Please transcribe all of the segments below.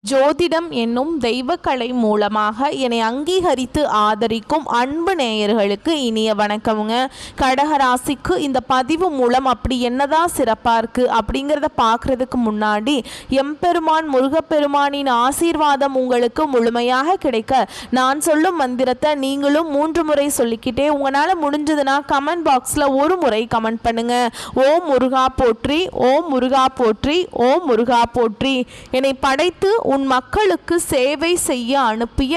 ஜோதிடம் என்னும் தெய்வக்கலை மூலமாக என்னை அங்கீகரித்து ஆதரிக்கும் அன்பு நேயர்களுக்கு இனிய வணக்கமுங்க. கடகராசிக்கு இந்த பதிவு மூலம் அப்படி என்னதான் சிறப்பாக இருக்குது அப்படிங்கிறத பார்க்குறதுக்கு முன்னாடி எம்பெருமான் முருகப்பெருமானின் ஆசீர்வாதம் உங்களுக்கு முழுமையாக கிடைக்க நான் சொல்லும் மந்திரத்தை நீங்களும் 3 முறை சொல்லிக்கிட்டே உங்களால் முடிஞ்சதுன்னா கமெண்ட் பாக்ஸில் ஒரு முறை கமெண்ட் பண்ணுங்க. ஓம் முருகா போற்றி, ஓம் முருகா போற்றி, ஓம் முருகா போற்றி. என்னை படைத்து உன் மக்களுக்கு சேவை செய்ய அனுப்பிய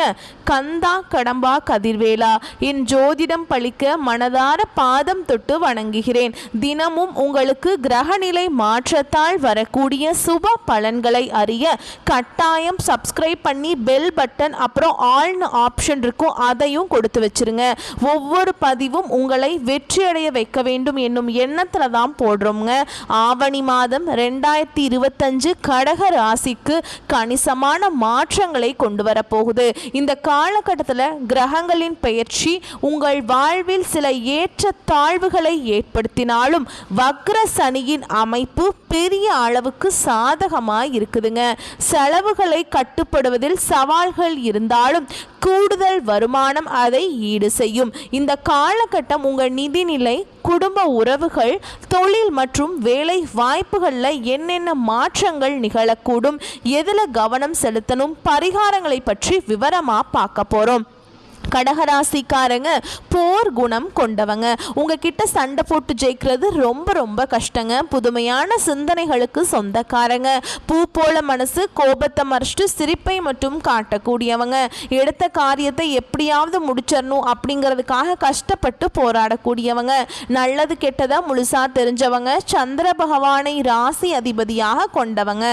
கந்தா கடம்பா கதிர்வேலா, என் ஜோதிடம் பழிக்க மனதார பாதம் தொட்டு வணங்குகிறேன். தினமும் உங்களுக்கு கிரகநிலை மாற்றத்தால் வரக்கூடிய சுப பலன்களை அறிய கட்டாயம் சப்ஸ்கிரைப் பண்ணி பெல் பட்டன் அப்புறம் ஆல்னு ஆப்ஷன் இருக்கும், அதையும் கொடுத்து வச்சிருங்க. ஒவ்வொரு பதிவும் உங்களை வெற்றியடைய வைக்க வேண்டும் என்னும் எண்ணத்தில் தான் போடுறோங்க. ஆவணி மாதம் 2025 கடக ராசிக்கு கணிசமான மாற்றங்களை கொண்டு வரப்போகுது. இந்த காலகட்டத்தில் கிரகங்களின் பெயர்ச்சி உங்கள் வாழ்வில் சில ஏற்ற தாழ்வுகளை ஏற்படுத்தினாலும் வக்ர சனியின் அமைப்பு பெரிய அளவுக்கு சாதகமாக இருக்குதுங்க. செலவுகளை கட்டுப்படுவதில் சவால்கள் இருந்தாலும் கூடுதல் வருமானம் அதை ஈடு செய்யும். இந்த காலகட்டம் உங்கள் நிதிநிலை, குடும்ப உறவுகள், தொழில் மற்றும் வேலை வாய்ப்புகளில் என்னென்ன மாற்றங்கள் நிகழக்கூடும், எதில் கவனம் செலுத்தணும், பரிகாரங்களை பற்றி விவரமாக பார்க்க போகிறோம். கடகராசிக்காரங்க போர் குணம் கொண்டவங்க. உங்ககிட்ட சண்டை போட்டு ஜெயிக்கிறது ரொம்ப ரொம்ப கஷ்டங்க. புதுமையான சிந்தனைகளுக்கு சொந்தக்காரங்க. பூ போல மனசு, கோபத்தை மறைச்சிட்டு சிரிப்பை மட்டும் காட்டக்கூடியவங்க. எடுத்த காரியத்தை எப்படியாவது முடிச்சிடணும் அப்படிங்கிறதுக்காக கஷ்டப்பட்டு போராடக்கூடியவங்க. நல்லது கெட்டதை முழுசா தெரிஞ்சவங்க. சந்திர பகவானை ராசி அதிபதியாக கொண்டவங்க.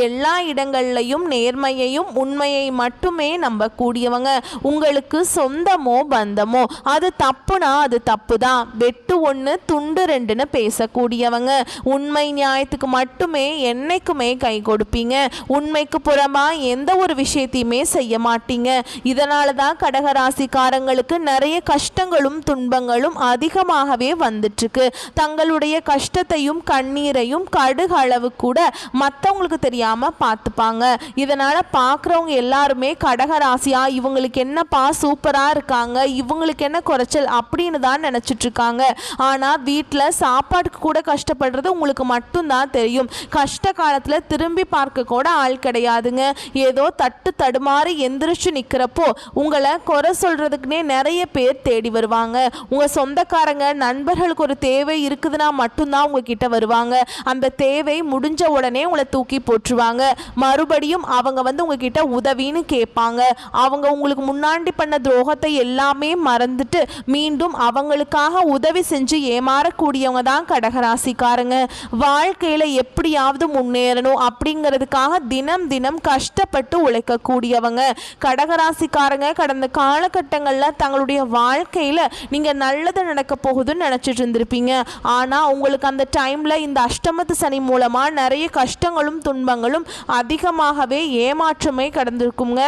எல்லா இடங்கள்லையும் நேர்மையையும் உண்மையை மட்டுமே நம்பக்கூடியவங்க. உங்களுக்கு சொந்தமோ பந்தமோ அது தப்புனா அது தப்பு தான், வெட்டு 1 துண்டு 2ன்னு பேசக்கூடியவங்க. உண்மை நியாயத்துக்கு மட்டுமே என்னைக்குமே கை கொடுப்பீங்க. உண்மைக்கு புறமா எந்த ஒரு விஷயத்தையுமே செய்ய மாட்டீங்க. இதனால தான் கடகராசிக்காரங்களுக்கு நிறைய கஷ்டங்களும் துன்பங்களும் அதிகமாகவே வந்துட்டுருக்கு. தங்களுடைய கஷ்டத்தையும் கண்ணீரையும் கடுகு அளவு கூட மற்றவங்களுக்கு தெரியாமல் பார்த்துப்பாங்க. இதனால் பார்க்குறவங்க எல்லாருமே கடகராசியா இவங்களுக்கு என்னப்பா சூப்பராக இருக்காங்க, இவங்களுக்கு என்ன குறைச்சல் அப்படின்னு தான் நினச்சிட்டு இருக்காங்க. ஆனால் வீட்டில் சாப்பாட்டுக்கு கூட கஷ்டப்படுறது உங்களுக்கு மட்டும்தான் தெரியும். கஷ்ட காலத்தில் திரும்பி பார்க்க கூட ஆள் கிடையாதுங்க. ஏதோ தட்டு தடுமாறி எந்திரிச்சு நிற்கிறப்போ உங்களை குறை சொல்கிறதுக்குனே நிறைய பேர் தேடி வருவாங்க. உங்கள் சொந்தக்காரங்க நண்பர்களுக்கு ஒரு தேவை இருக்குதுன்னா மட்டும்தான் உங்ககிட்ட வருவாங்க. அந்த தேவை முடிஞ்ச உடனே உங்களை தூக்கி போட்டுருவாங்க. மறுபடியும் அவங்க வந்து உங்ககிட்ட உதவின்னு கேட்பாங்க. அவங்க உங்களுக்கு முன்னாடி பண்ண துரோகத்தை எல்லாமே மறந்துட்டு மீண்டும் அவங்களுக்காக உதவி செஞ்சு ஏமாறக்கூடியவங்க தான் கடகராசிக்காரங்க. வாழ்க்கையில் எப்படியாவது முன்னேறணும் அப்படிங்கிறதுக்காக தினம் தினம் கஷ்டப்பட்டு உழைக்கக்கூடியவங்க கடகராசிக்காரங்க. கடந்த காலகட்டங்களில் தங்களுடைய வாழ்க்கையில் நீங்கள் நல்லது நடக்க போகுதுன்னு நினச்சிட்டு இருந்திருப்பீங்க. ஆனால் உங்களுக்கு அந்த டைமில் இந்த அஷ்டமத்து சனி மூலமாக நிறைய கஷ்டங்களும் துன்பங்களும் அதிகமாகவே ஏமாற்றமே கடந்திருக்குங்க.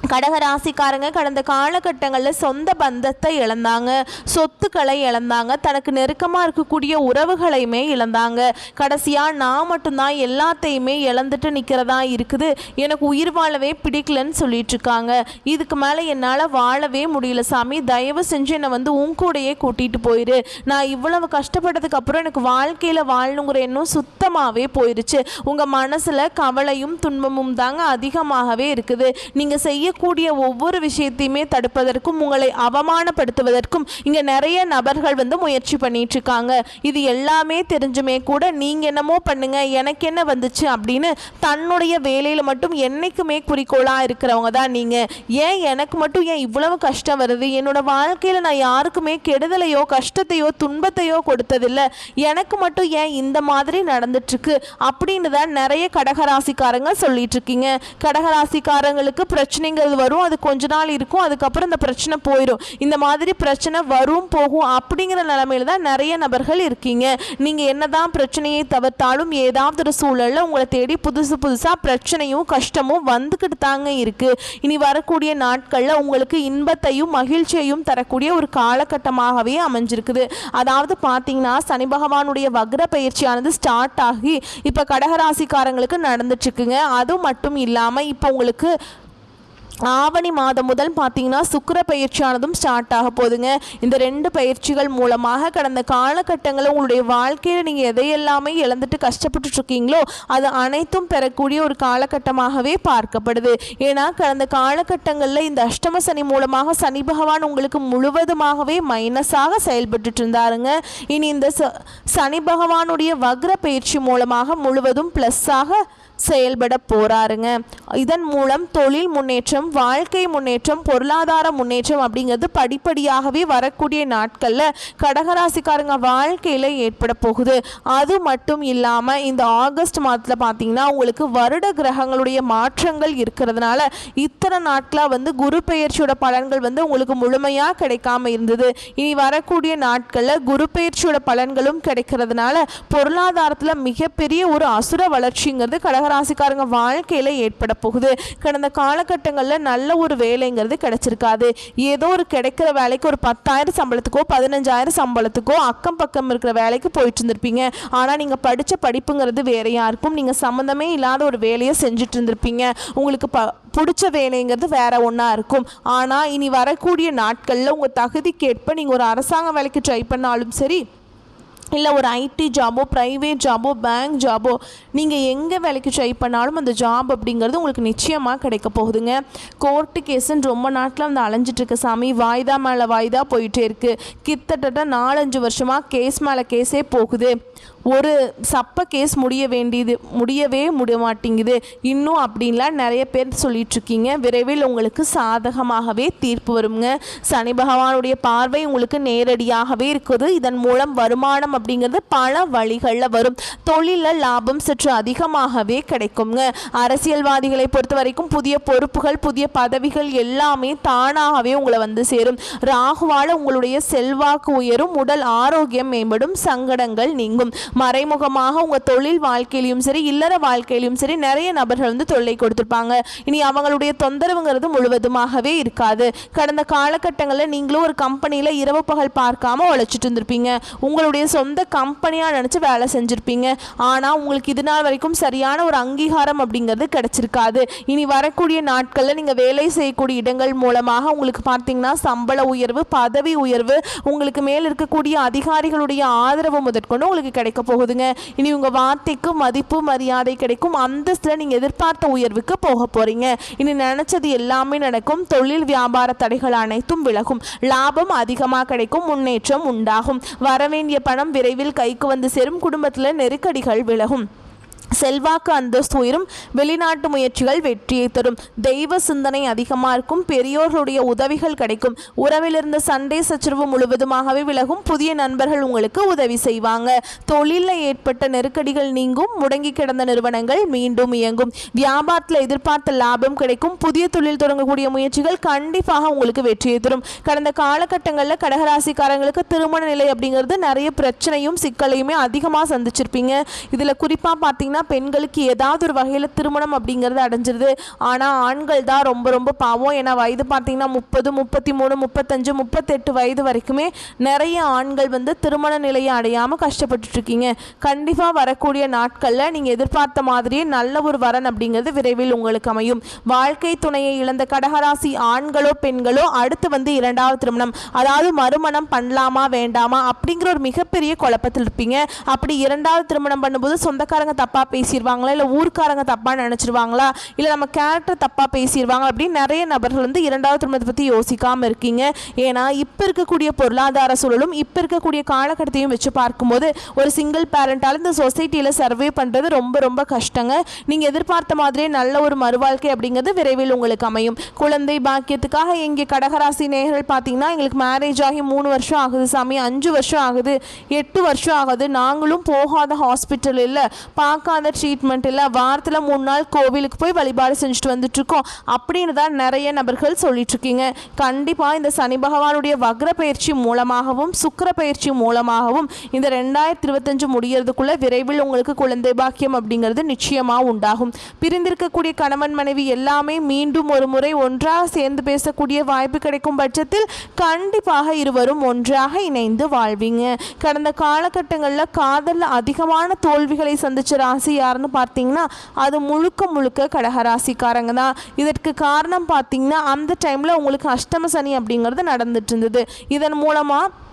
கடகராசிக்காரங்க கடந்த காலகட்டங்களில் சொந்த பந்தத்தை இழந்தாங்க, சொத்துக்களை இழந்தாங்க, தனக்கு நெருக்கமாக இருக்கக்கூடிய உறவுகளையுமே இழந்தாங்க. கடைசியாக நான் மட்டும்தான் எல்லாத்தையுமே இழந்துட்டு நிற்கிறதா இருக்குது, எனக்கு உயிர் வாழவே பிடிக்கலன்னு சொல்லிட்டு இருக்காங்க. இதுக்கு மேலே என்னால் வாழவே முடியல சாமி, தயவு செஞ்சு என்னை வந்து உன் கூடையே கூட்டிகிட்டு போயிரு. நான் இவ்வளவு கஷ்டப்பட்டதுக்கு அப்புறம் எனக்கு வாழ்க்கையில் வாழணுங்கிற எண்ணம் சுத்தமாகவே போயிடுச்சு. உங்கள் மனசில் கவலையும் துன்பமும் தாங்க அதிகமாகவே இருக்குது. நீங்கள் செய்யக்கூடிய ஒவ்வொரு விஷயத்தையுமே தடுப்பதற்கும் உங்களை அவமானப்படுத்துவதற்கும் இங்க நிறைய நபர்கள் வந்து முயற்சி பண்ணிட்டு இருக்காங்க. இது எல்லாமே தெரிஞ்சுமே கூட நீங்க என்னமோ பண்ணுங்க எனக்கு என்ன வந்துச்சு அப்படின்னு தன்னுடைய வேலையில மட்டும் என்னைக்குமே குறிக்கோளா இருக்கிறவங்க தான் நீங்க. ஏன் எனக்கு மட்டும் ஏன் இவ்வளவு கஷ்டம் வருது, என்னோட வாழ்க்கையில நான் யாருக்குமே கெடுதலையோ கஷ்டத்தையோ துன்பத்தையோ கொடுத்ததில்லை, எனக்கு மட்டும் ஏன் இந்த மாதிரி நடந்துட்டு இருக்கு அப்படின்னு தான் நிறைய கடகராசிக்காரங்க சொல்லிட்டு இருக்கீங்க. கடகராசிக்காரங்களுக்கு பிரச்சனைகள் பிரச்சனைங்கிறது வரும், அது கொஞ்ச நாள் இருக்கும், அதுக்கப்புறம் இந்த பிரச்சனை போயிடும். இந்த மாதிரி பிரச்சனை வரும் போகும் அப்படிங்கிற நிலைமையில தான் நிறைய நபர்கள் இருக்கீங்க. நீங்கள் என்னதான் பிரச்சனையை தவிர்த்தாலும் ஏதாவது ஒரு சூழலில் உங்களை தேடி புதுசாக பிரச்சனையும் கஷ்டமும் வந்துக்கிட்டு தாங்க இருக்கு. இனி வரக்கூடிய நாட்களில் உங்களுக்கு இன்பத்தையும் மகிழ்ச்சியையும் தரக்கூடிய ஒரு காலகட்டமாகவே அமைஞ்சிருக்குது. அதாவது பார்த்தீங்கன்னா சனி பகவானுடைய வக்ர பயிற்சியானது ஸ்டார்ட் ஆகி இப்போ கடகராசிக்காரங்களுக்கு நடந்துட்டு இருக்குங்க. அது மட்டும் இல்லாமல் இப்போ உங்களுக்கு ஆவணி மாதம் முதல் பார்த்தீங்கன்னா சுக்கிர பயிற்சியானதும் ஸ்டார்ட் ஆக போகுதுங்க. இந்த 2 பயிற்சிகள் மூலமாக கடந்த காலகட்டங்களில் உங்களுடைய வாழ்க்கையில் நீங்கள் எதையெல்லாமே இழந்துட்டு கஷ்டப்பட்டு இருக்கீங்களோ அது அனைத்தும் பெறக்கூடிய ஒரு காலகட்டமாகவே பார்க்கப்படுது. ஏன்னா கடந்த காலகட்டங்களில் இந்த அஷ்டம சனி மூலமாக சனி பகவான் உங்களுக்கு முழுவதுமாகவே மைனஸாக செயல்பட்டு இருந்தாருங்க. இனி இந்த சனி பகவானுடைய வக்ர பயிற்சி மூலமாக முழுவதும் ப்ளஸ்ஸாக செயல்பட போறாருங்க. இதன் மூலம் தொழில் முன்னேற்றம், வாழ்க்கை முன்னேற்றம், பொருளாதார முன்னேற்றம் அப்படிங்கிறது படிப்படியாகவே வரக்கூடிய நாட்களில் கடகராசிக்காரங்க வாழ்க்கையில் ஏற்பட போகுது. அது மட்டும் இல்லாமல் இந்த ஆகஸ்ட் மாதத்தில் பார்த்தீங்கன்னா உங்களுக்கு வருட கிரகங்களுடைய மாற்றங்கள் இருக்கிறதுனால இத்தனை நாட்களாக குரு பெயர்ச்சியோட பலன்கள் உங்களுக்கு முழுமையாக கிடைக்காம இருந்தது. இனி வரக்கூடிய நாட்களில் குரு பெயர்ச்சியோட பலன்களும் கிடைக்கிறதுனால பொருளாதாரத்தில் மிகப்பெரிய ஒரு அசுர வளர்ச்சிங்கிறது ராசிக்காரங்க வாழ்க்கையில ஏற்பட போகுது. கடந்த காலகட்டங்களில் நல்ல ஒரு வேலைங்கிறது கிடைச்சிருக்காது. ஏதோ ஒரு கிடைக்கிற வேலைக்கு ஒரு 10,000 சம்பளத்துக்கோ 15,000 சம்பளத்துக்கோ அக்கம் பக்கம் இருக்கிற வேலைக்கு போயிட்டு இருந்திருப்பீங்க. ஆனால் நீங்கள் படித்த படிப்புங்கிறது வேறையா இருக்கும். நீங்கள் சம்மந்தமே இல்லாத ஒரு வேலையை செஞ்சுட்டு இருந்திருப்பீங்க. உங்களுக்கு பிடிச்ச வேலைங்கிறது வேற ஒன்றா இருக்கும். ஆனால் இனி வரக்கூடிய நாட்களில் உங்கள் தகுதிக்கேற்ப நீங்கள் ஒரு அரசாங்க வேலைக்கு ட்ரை பண்ணாலும் சரி, இல்லை ஒரு ஐடி ஜாபோ, ப்ரைவேட் ஜாபோ, பேங்க் ஜாபோ, நீங்கள் எங்கே வேலைக்கு ட்ரை பண்ணாலும் அந்த ஜாப் அப்படிங்கிறது உங்களுக்கு நிச்சயமாக கிடைக்க போகுதுங்க. கோர்ட்டு கேஸுன்னு ரொம்ப நாட்டில் அலைஞ்சிட்ருக்க சாமி, வாய்தா மேலே வாய்தா போயிட்டே இருக்குது. கிட்டத்தட்ட 4-5 வருஷமாக கேஸ் மேலே கேஸே போகுது. ஒரு சப்ப கேஸ் முடியவே மாட்டேங்குது இன்னும் அப்படின்லாம் நிறைய பேர் சொல்லிகிட்ருக்கீங்க. விரைவில் உங்களுக்கு சாதகமாகவே தீர்ப்பு வருங்க. சனி பகவானுடைய பார்வை உங்களுக்கு நேரடியாகவே இருக்குது. இதன் மூலம் வருமானம் அப்படிங்கிறது பல வழிகளில் வரும். தொழிலில் லாபம் சற்று அதிகமாகவே கிடைக்குங்க. அரசியல்வாதிகளை பொறுத்த வரைக்கும் புதிய பொறுப்புகள், புதிய பதவிகள் எல்லாமே தானாகவே உங்களை சேரும். ராகுவால் உங்களுடைய செல்வாக்கு உயரும், உடல் ஆரோக்கியம் மேம்படும், சங்கடங்கள் நீங்கும். மறைமுகமாக உங்கள் தொழில் வாழ்க்கையிலும் சரி, இல்லற வாழ்க்கையிலும் சரி நிறைய நபர்கள் தொல்லை கொடுத்துருப்பாங்க. இனி அவங்களுடைய தொந்தரவுங்கிறது முழுவதுமாகவே இருக்காது. கடந்த காலகட்டங்களில் நீங்களும் ஒரு கம்பெனியில் இரவு பகல் பார்க்காம உழைச்சிட்டு இருந்திருப்பீங்க. உங்களுடைய சொந்த கம்பெனியாக நினச்சி வேலை செஞ்சுருப்பீங்க. ஆனால் உங்களுக்கு இது நாள் வரைக்கும் சரியான ஒரு அங்கீகாரம் அப்படிங்கிறது கிடைச்சிருக்காது. இனி வரக்கூடிய நாட்களில் நீங்கள் வேலை செய்யக்கூடிய இடங்கள் மூலமாக உங்களுக்கு பார்த்தீங்கன்னா சம்பள உயர்வு, பதவி உயர்வு, உங்களுக்கு மேல் இருக்கக்கூடிய அதிகாரிகளுடைய ஆதரவு முதற்கொண்டு உங்களுக்கு கிடைக்க போகுதுங்க. இனி உங்க வார்த்தைக்கு மதிப்பு மரியாதை கிடைக்கும். அந்தஸ்தில் நீங்க எதிர்பார்த்த உயர்வுக்கு போக போறீங்க. இனி நினைச்சது எல்லாமே நடக்கும். தொழில் வியாபார தடைகள் அனைத்தும் விலகும். லாபம் அதிகமாக கிடைக்கும். முன்னேற்றம் உண்டாகும். வரவேண்டிய பணம் விரைவில் கைக்கு சேரும். குடும்பத்தில் நெருக்கடிகள் விலகும். செல்வாக்கு அந்தஸ்து உயரும். வெளிநாட்டு முயற்சிகள் வெற்றியை தரும். தெய்வ சிந்தனை அதிகமாக இருக்கும். பெரியோர்களுடைய உதவிகள் கிடைக்கும். உறவிலிருந்த சண்டை சச்சரவு முழுவதுமாகவே விலகும். புதிய நண்பர்கள் உங்களுக்கு உதவி செய்வாங்க. தொழிலில் ஏற்பட்ட நெருக்கடிகள் நீங்கும். முடங்கி கிடந்த நிறுவனங்கள் மீண்டும் இயங்கும். வியாபாரத்தில் எதிர்பார்த்த லாபம் கிடைக்கும். புதிய தொழில் தொடங்கக்கூடிய முயற்சிகள் கண்டிப்பாக உங்களுக்கு வெற்றியை தரும். கடந்த காலகட்டங்களில் கடகராசிக்காரங்களுக்கு திருமண நிலை அப்படிங்கிறது நிறைய பிரச்சனையும் சிக்கலையுமே அதிகமாக சந்திச்சிருப்பீங்க. இதில் குறிப்பாக பார்த்தீங்கன்னா பெண்களுக்கு ஏதாவது ஒரு வகையில் திருமணம் அப்படிங்கிறது அடைஞ்சிருது. ஆனால் ஆண்கள் தான் ரொம்ப ரொம்ப பாவம். ஏன்னா வயது பார்த்தீங்கன்னா 30, 33, 35, 38 வயது வரைக்குமே நிறைய ஆண்கள் திருமண நிலையை அடையாமல் கஷ்டப்பட்டு இருக்கீங்க. கண்டிப்பாக வரக்கூடிய நாட்களில் நீங்கள் எதிர்பார்த்த மாதிரியே நல்ல ஒரு வரன் அப்படிங்கிறது விரைவில் உங்களுக்கு அமையும். வாழ்க்கை துணையை இழந்த கடகராசி ஆண்களோ பெண்களோ அடுத்து இரண்டாவது திருமணம், அதாவது மறுமணம் பண்ணலாமா வேண்டாமா அப்படிங்கிற ஒரு மிகப்பெரிய குழப்பத்தில் இருப்பீங்க. அப்படி இரண்டாவது திருமணம் பண்ணும்போது சொந்தக்காரங்க தப்பா பேசிடுவாங்களா, இல்லை ஊர்க்காரங்க தப்பாக நினச்சிருவாங்களா, இல்லை நம்ம கேரக்டர் தப்பாக பேசிடுவாங்க அப்படின்னு நிறைய நபர்கள் இரண்டாவது திருமணத்தை பற்றி யோசிக்காமல் இருக்கீங்க. ஏன்னா இப்போ இருக்கக்கூடிய பொருளாதார சூழலும் இப்போ இருக்கக்கூடிய காலகட்டத்தையும் வச்சு பார்க்கும்போது ஒரு சிங்கிள் பேரண்டால் இந்த சொசைட்டியில் சர்வே பண்ணுறது ரொம்ப ரொம்ப கஷ்டங்க. நீங்கள் எதிர்பார்த்த மாதிரியே நல்ல ஒரு மறுவாழ்க்கை அப்படிங்கிறது விரைவில் உங்களுக்கு அமையும். குழந்தை பாக்கியத்துக்காக எங்கே கடகராசி நேயர்கள் பார்த்தீங்கன்னா எங்களுக்கு மேரேஜ் ஆகி 3 வருஷம் ஆகுது சாமி, 5 வருஷம் ஆகுது, 8 வருஷம் ஆகுது, நாங்களும் போகாத ஹாஸ்பிட்டல் இல்லை, பார்க்காத மாத ட்ரீட்மெண்ட் இல்லை, வாரத்தில் 3 நாள் கோவிலுக்கு போய் வழிபாடு செஞ்சுட்டு வந்துட்டு இருக்கோம் அப்படின்னு தான் நிறைய நபர்கள் சொல்லிட்டு இருக்கீங்க. கண்டிப்பாக இந்த சனி பகவானுடைய வக்ர பயிற்சி மூலமாகவும் சுக்கிர பயிற்சி மூலமாகவும் இந்த 2025 முடியறதுக்குள்ள விரைவில் உங்களுக்கு குழந்தை பாக்கியம் அப்படிங்கிறது நிச்சயமாக உண்டாகும். பிரிந்திருக்கக்கூடிய கணவன் மனைவி எல்லாமே மீண்டும் ஒரு முறை ஒன்றாக சேர்ந்து பேசக்கூடிய வாய்ப்பு கிடைக்கும் பட்சத்தில் கண்டிப்பாக இருவரும் ஒன்றாக இணைந்து வாழ்வீங்க. கடந்த காலகட்டங்களில் காதலில் அதிகமான தோல்விகளை சந்திச்ச ராசி யாருன்னு பார்த்தீங்கன்னா அது முழுக்க கடகராசிக்காரங்க தான். இதற்கு காரணம் பார்த்தீங்கன்னா அந்த டைமில் உங்களுக்கு அஷ்டம சனி அப்படிங்கிறது நடந்துட்டு இருந்தது. இதன் மூலமாக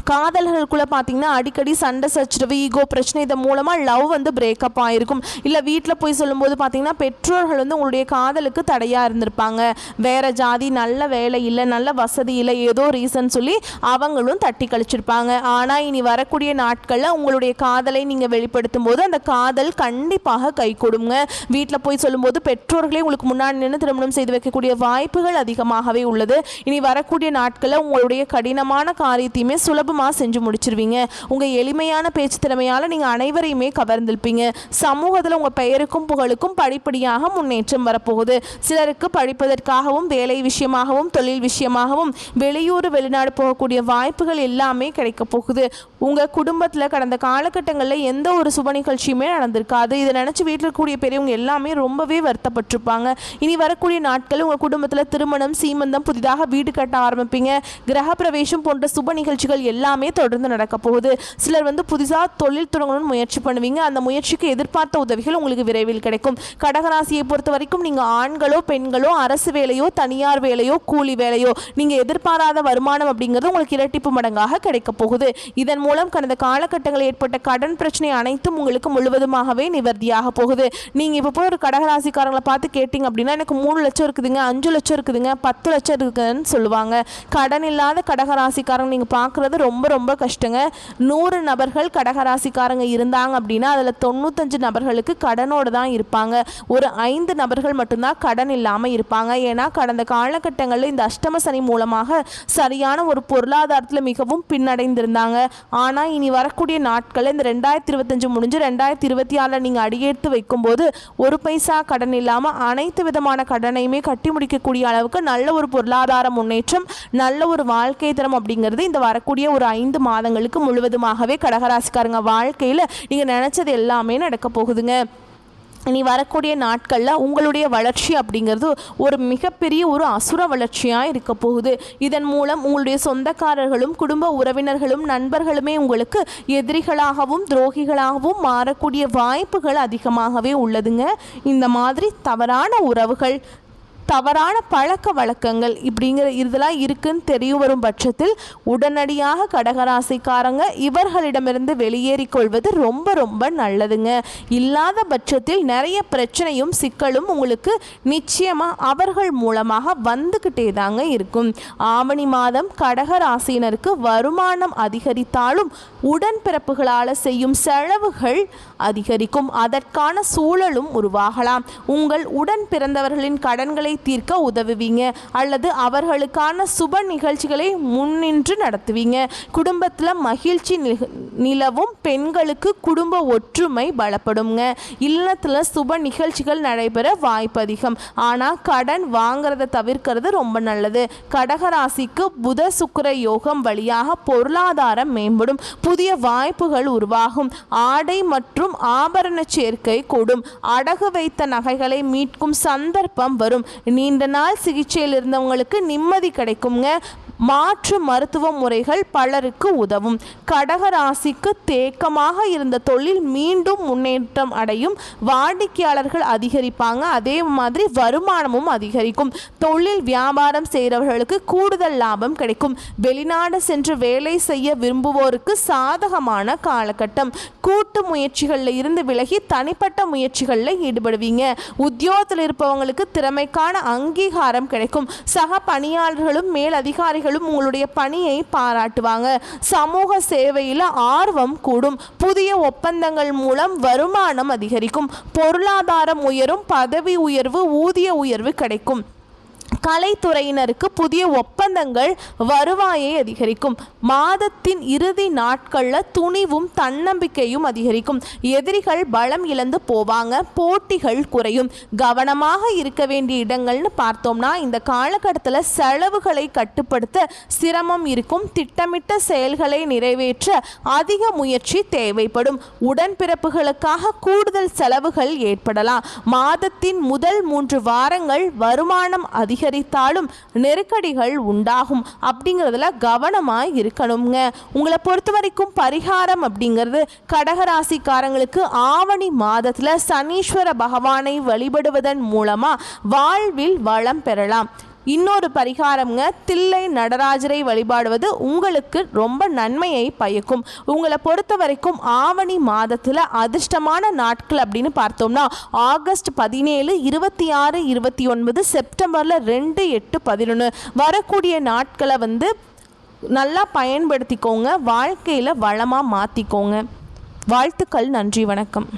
காதல்களுக்குள்ளே பார்த்தீங்கன்னா அடிக்கடி சண்டை சச்சரவு, ஈகோ பிரச்சனை, இதன் மூலமாக லவ் வந்து பிரேக்கப் ஆகிருக்கும். இல்லை வீட்டில் போய் சொல்லும்போது பார்த்தீங்கன்னா பெற்றோர்கள் வந்து உங்களுடைய காதலுக்கு தடையாக இருந்திருப்பாங்க. வேறு ஜாதி, நல்ல வேலை இல்லை, நல்ல வசதி இல்லை, ஏதோ ரீசன் சொல்லி அவங்களும் தட்டி கழிச்சிருப்பாங்க. ஆனால் இனி வரக்கூடிய நாட்களில் உங்களுடைய காதலை நீங்கள் வெளிப்படுத்தும் போது அந்த காதல் கண்டிப்பாக கை கொடுங்க. வீட்டில் போய் சொல்லும்போது பெற்றோர்களே உங்களுக்கு முன்னாடி நின்று திருமணம் செய்து வைக்கக்கூடிய வாய்ப்புகள் அதிகமாகவே உள்ளது. இனி வரக்கூடிய நாட்களில் உங்களுடைய கடினமான காரியத்தையுமே சுலபமாக செஞ்சு முடிச்சிருவீங்க. உங்கள் எளிமையான பேச்சு திறமையால் நீங்கள் அனைவரையுமே கவர்ந்திருப்பீங்க. சமூகத்தில் உங்கள் பெயருக்கும் புகழுக்கும் படிப்படியாக முன்னேற்றம் வரப்போகுது. சிலருக்கு படிப்பதற்காகவும் வேலை விஷயமாகவும் தொழில் விஷயமாகவும் வெளியூர் வெளிநாடு போகக்கூடிய வாய்ப்புகள் எல்லாமே கிடைக்க போகுது. உங்கள் குடும்பத்தில் கடந்த காலகட்டங்களில் எந்த ஒரு சுப நிகழ்ச்சியுமே நடந்திருக்காது. இதை நினச்சி வீட்டில் இருக்கக்கூடிய பெரியவங்க எல்லாமே ரொம்பவே வருத்தப்பட்டிருப்பாங்க. இனி வரக்கூடிய நாட்கள் உங்கள் குடும்பத்தில் திருமணம், சீமந்தம், புதிதாக வீடு கட்ட ஆரம்பிப்பீங்க. கிரக பிரவேசம் போன்ற சுப நிகழ்ச்சிகள் எல்லாமே தொடர்ந்து நடக்க போகுது. சிலர் வந்து புதிதாக தொழில் தொடங்கணும்னு முயற்சி பண்ணுவீங்க. அந்த முயற்சிக்கு எதிர்பார்த்த உதவிகள் உங்களுக்கு விரைவில் கிடைக்கும். கடகராசியை பொறுத்த வரைக்கும் நீங்கள் ஆண்களோ பெண்களோ அரசு வேலையோ தனியார் வேலையோ கூலி வேலையோ நீங்கள் எதிர்பாராத வருமானம் அப்படிங்கிறது உங்களுக்கு இரட்டிப்பு மடங்காக கிடைக்க போகுது. இதன் மூலம் கடந்த காலகட்டங்களில் ஏற்பட்ட கடன் பிரச்சனை அனைத்தும் உங்களுக்கு முழுவதுமாகவே நிவர்த்தியாக போகுது. நீங்கள் இப்போ போய் ஒரு கடகராசிக்காரங்களை பார்த்து கேட்டிங்க அப்படின்னா எனக்கு 3 லட்சம் இருக்குதுங்க, 5 லட்சம் இருக்குதுங்க, 10 லட்சம் இருக்குதுன்னு சொல்லுவாங்க. கடன் இல்லாத கடகராசிக்காரங்க நீங்கள் பார்க்குறது ரொம்ப கஷ்டங்க. 100 நபர்கள் கடகராசிக்காரங்க இருந்தாங்க அப்படின்னா அதில் 95 நபர்களுக்கு கடனோடு தான் இருப்பாங்க. ஒரு 5 நபர்கள் மட்டும்தான் கடன் இல்லாமல் இருப்பாங்க. ஏன்னா கடந்த காலகட்டங்களில் இந்த அஷ்டம சனி மூலமாக சரியான ஒரு பொருளாதாரத்தில் மிகவும் பின்னடைந்திருந்தாங்க. ஆனால் இனி வரக்கூடிய நாட்களில் இந்த 2025 முடிஞ்சு 2026 நீங்கள் அடியெடுத்து வைக்கும்போது ஒரு பைசா கடன் இல்லாமல் அனைத்து விதமான கடனையுமே கட்டி முடிக்கக்கூடிய அளவுக்கு நல்ல ஒரு பொருளாதார முன்னேற்றம், நல்ல ஒரு வாழ்க்கை தரம் அப்படிங்கிறது இந்த வரக்கூடிய ஒரு 5 மாதங்களுக்கு முழுவதுமாகவே கடகராசிக்காரங்க வாழ்க்கையில் நீங்கள் நினச்சது எல்லாமே நடக்க போகுதுங்க. இனி வரக்கூடிய நாட்களில் உங்களுடைய வளர்ச்சி அப்படிங்கிறது ஒரு மிகப்பெரிய ஒரு அசுர வளர்ச்சியாக இருக்க போகுது. இதன் மூலம் உங்களுடைய சொந்தக்காரர்களும் குடும்ப உறவினர்களும் நண்பர்களுமே உங்களுக்கு எதிரிகளாகவும் துரோகிகளாகவும் மாறக்கூடிய வாய்ப்புகள் அதிகமாகவே உள்ளதுங்க. இந்த மாதிரி தவறான உறவுகள், தவறான பழக்க வழக்கங்கள் இப்படிங்கிற இதெல்லாம் இருக்குன்னு தெரிய வரும் பட்சத்தில் உடனடியாக கடகராசிக்காரங்க இவர்களிடமிருந்து வெளியேறிக்கொள்வது ரொம்ப நல்லதுங்க. இல்லாத பட்சத்தில் நிறைய பிரச்சனையும் சிக்கலும் உங்களுக்கு நிச்சயமாக அவர்கள் மூலமாக வந்துக்கிட்டே தாங்க இருக்கும். ஆவணி மாதம் கடகராசினருக்கு வருமானம் அதிகரித்தாலும் உடன்பிறப்புகளால் செய்யும் செலவுகள் அதிகரிக்கும். அதற்கான சூழலும் உருவாகலாம். உங்கள் உடன் பிறந்தவர்களின் கடன்களை தீர்க்க உதவுவீங்க அல்லது அவர்களுக்கான சுப நிகழ்ச்சிகளை முன்னின்று நடத்துவீங்க. குடும்பத்தில் மகிழ்ச்சி நிலவும். பெண்களுக்கு குடும்ப ஒற்றுமை பலப்படுங்க. இல்லத்தில் சுப நிகழ்ச்சிகள் நடைபெற வாய்ப்பு அதிகம். ஆனால் கடன் வாங்கிறத தவிர்க்கிறது ரொம்ப நல்லது. கடகராசிக்கு புத சுக்கிர யோகம் வழியாக பொருளாதாரம் மேம்படும். புதிய வாய்ப்புகள் உருவாகும். ஆடை மற்றும் ஆபரண சேர்க்கை கூடும். அடகு வைத்த நகைகளை மீட்கும் சந்தர்ப்பம் வரும். நீண்ட நாள் சிகிச்சையில் இருந்தவங்களுக்கு நிம்மதி கிடைக்குங்க. மாற்று மருத்துவ முறைகள் பலருக்கு உதவும். கடகராசிக்கு தேக்கமாக இருந்த தொழில் மீண்டும் முன்னேற்றம் அடையும். வாடிக்கையாளர்கள் அதிகரிப்பாங்க. அதே மாதிரி வருமானமும் அதிகரிக்கும். தொழில் வியாபாரம் செய்கிறவர்களுக்கு கூடுதல் லாபம் கிடைக்கும். வெளிநாடு சென்று வேலை செய்ய விரும்புவோருக்கு சாதகமான காலகட்டம். கூட்டு முயற்சிகளில் இருந்து விலகி தனிப்பட்ட முயற்சிகளில் ஈடுபடுவீங்க. உத்தியோகத்தில் இருப்பவங்களுக்கு திறமைக்கான அங்கீகாரம் கிடைக்கும். சக பணியாளர்களும் மேல் அதிகாரிகளும் உங்களுடைய பணியை பாராட்டுவாங்க. சமூக சேவையில் ஆர்வம் கூடும். புதிய ஒப்பந்தங்கள் மூலம் வருமானம் அதிகரிக்கும். பொருளாதாரம் உயரும். பதவி உயர்வு, ஊதிய உயர்வு கிடைக்கும். கலைத்துறையினருக்கு புதிய ஒப்பந்தங்கள் வருவாயை அதிகரிக்கும். மாதத்தின் இறுதி நாட்களில் துணிவும் தன்னம்பிக்கையும் அதிகரிக்கும். எதிரிகள் பலம் இழந்து போவாங்க, போட்டிகள் குறையும். கவனமாக இருக்க வேண்டிய இடங்கள்னு பார்த்தோம்னா இந்த காலகட்டத்தில் செலவுகளை கட்டுப்படுத்த சிரமம் இருக்கும். திட்டமிட்ட செயல்களை நிறைவேற்ற அதிக முயற்சி தேவைப்படும். உடன்பிறப்புகளுக்காக கூடுதல் செலவுகள் ஏற்படலாம். மாதத்தின் முதல் 3 வாரங்கள் வருமானம் அதிகரித்தாலும் நெருக்கடிகள் உண்டாகும். அப்படிங்கிறதுல கவனமாக இருக்கணுங்க. உங்களை பொறுத்த வரைக்கும் பரிகாரம் அப்படிங்கிறது கடகராசிக்காரங்களுக்கு ஆவணி மாதத்தில் சனீஸ்வர பகவானை வழிபடுவதன் மூலமாக வாழ்வில் வளம் பெறலாம். இன்னொரு பரிகாரம்ங்க, தில்லை நடராஜரை வழிபாடுவது உங்களுக்கு ரொம்ப நன்மையை பயக்கும். உங்களை பொறுத்த வரைக்கும் ஆவணி மாதத்தில் அதிர்ஷ்டமான நாட்கள் அப்படின்னு பார்த்தோம்னா ஆகஸ்ட் 17, 26, 29, செப்டம்பரில் 2, 8, 11 வரக்கூடிய நாட்களை நல்லா பயன்படுத்திக்கோங்க. வாழ்க்கையில் வளமாக மாற்றிக்கோங்க. வாழ்த்துக்கள். நன்றி. வணக்கம்.